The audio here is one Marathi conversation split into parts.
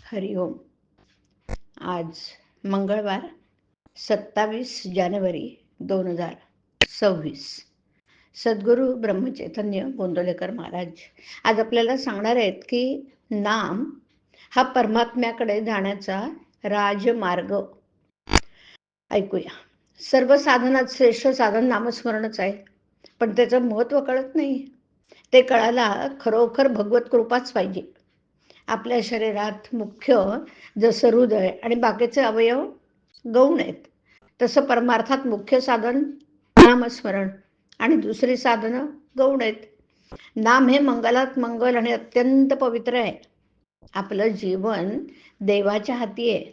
हरिओम. आज मंगळवार 27 जानेवारी 2026. सद्गुरू ब्रह्मचैतन्य गोंदवलेकर महाराज आज आपल्याला सांगणार आहेत की नाम हा परमात्म्याकडे जाण्याचा राजमार्ग. ऐकूया. सर्व साधनात श्रेष्ठ साधन नामस्मरणच आहे, पण त्याचं महत्त्व कळत नाही. ते कळायला खरोखर भगवत कृपाच पाहिजे. आपल्या शरीरात मुख्य जसं हृदय आणि बाकीचे अवयव गौण आहेत, तसं परमार्थात मुख्य साधन नामस्मरण आणि दुसरी साधनं गौण आहेत. नाम हे मंगलात मंगल आणि अत्यंत पवित्र आहे. आपलं जीवन देवाच्या हाती आहे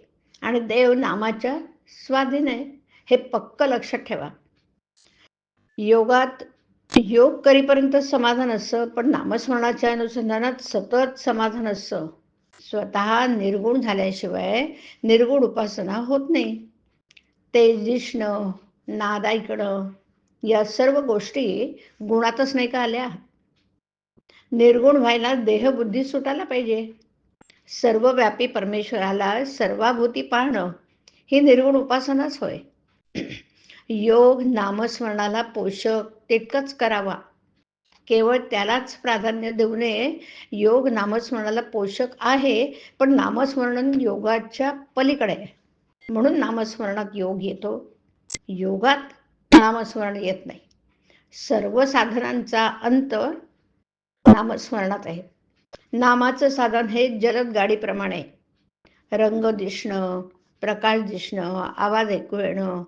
आणि देव नामाच्या स्वाधीन आहे, हे पक्क लक्षात ठेवा. योगात योग करीपर्यंत समाधान असतं, पण नामस्मरणाच्या अनुसंधानात सतत समाधान असतं. स्वतः निर्गुण झाल्याशिवाय निर्गुण उपासना होत नाही. तेज दिसणं, नाद ऐकणं, या सर्व गोष्टी गुणातच नाही का आल्या? निर्गुण व्हायला देहबुद्धी सुटायला पाहिजे. सर्वव्यापी परमेश्वराला सर्वाभूती पाहणं ही निर्गुण उपासनाच होय. योग नामस्मरणाला पोषक तितकंच करावा, केवळ त्यालाच प्राधान्य देऊ नये. योग नामस्मरणाला पोषक आहे, पण नामस्मरण योगाच्या पलीकडे आहे, म्हणून नामस्मरणात योग येतो, योगात नामस्मरण येत नाही. सर्व साधनांचा अंत नामस्मरणात आहे. नामाचं साधन हे जलद गाडीप्रमाणे रंग दिसणं, प्रकाश दिसणं, आवाज ऐकू येणं,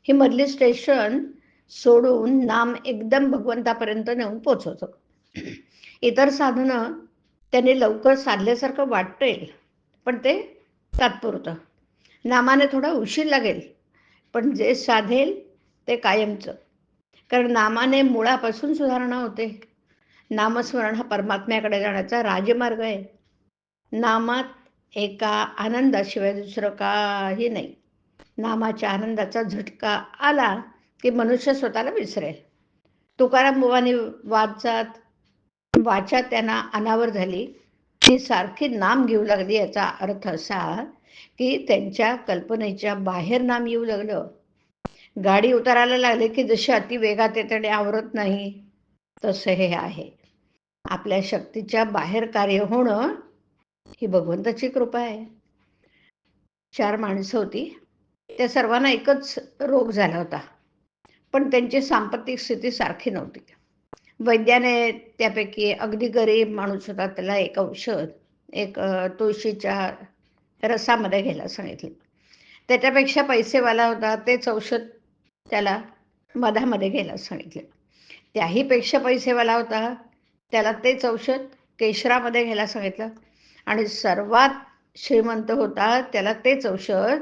ही मधली स्टेशन सोडून नाम एकदम भगवंतापर्यंत नेऊन पोचवतं. इतर साधनं त्यांनी लवकर साधल्यासारखं वाटेल, पण ते तात्पुरतं. नामाने थोडा उशीर लागेल, पण जे साधेल ते कायमचं, कारण नामाने मुळापासून सुधारणा होते. नामस्मरण हा परमात्म्याकडे जाण्याचा राजमार्ग आहे. नामात एका आनंदाशिवाय दुसरं काही नाही. नामाच्या आनंदाचा झटका आला की मनुष्य स्वतःला विसरेल. तुकाराम बुवांनी वाचा त्यांना अनावर झाली, ती सारखी नाम घेऊ लागली. याचा अर्थ असा की त्यांच्या कल्पनेच्या बाहेर नाम येऊ लागलं. गाडी उतरायला लागले की जशी अति वेगात येते आणि आवरत नाही, तसं हे आहे. आपल्या शक्तीच्या बाहेर कार्य होणं ही भगवंताची कृपा आहे. 4 माणसं होती, त्या सर्वांना एकच रोग झाला होता, पण त्यांची सांपत्तिक स्थिती सारखी नव्हती. वैद्याने त्यापैकी अगदी गरीब माणूस होता, त्याला एक औषध तुळशीच्या रसामध्ये घ्यायला सांगितलं. त्याच्यापेक्षा पैसेवाला होता, तेच औषध त्याला मधामध्ये घ्यायला सांगितलं. त्याही पेक्षा पैसेवाला होता, त्याला तेच औषध केशरामध्ये घ्यायला सांगितलं. आणि सर्वात श्रीमंत होता, त्याला तेच औषध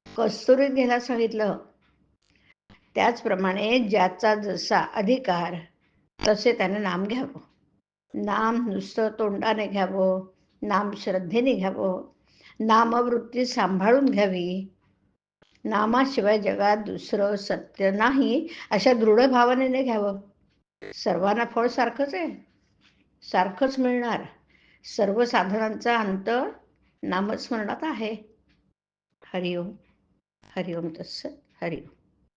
कस्तुरीत घ्यायला सांगितलं. त्याचप्रमाणे ज्याचा जसा अधिकार तसे त्याने नाम घ्यावं. नाम नुसतं तोंडाने घ्यावं, नाम श्रद्धेने घ्यावं, नामवृत्ती सांभाळून घ्यावी. नामाशिवाय जगात दुसरं सत्य नाही, अशा दृढ भावनेने घ्यावं. सर्वांना फळ सारखंच आहे, सारखंच मिळणार. सर्व साधनांचा अंत नामस्मरणात आहे. हरिओम. हरिओम तत्सत. हरिओम.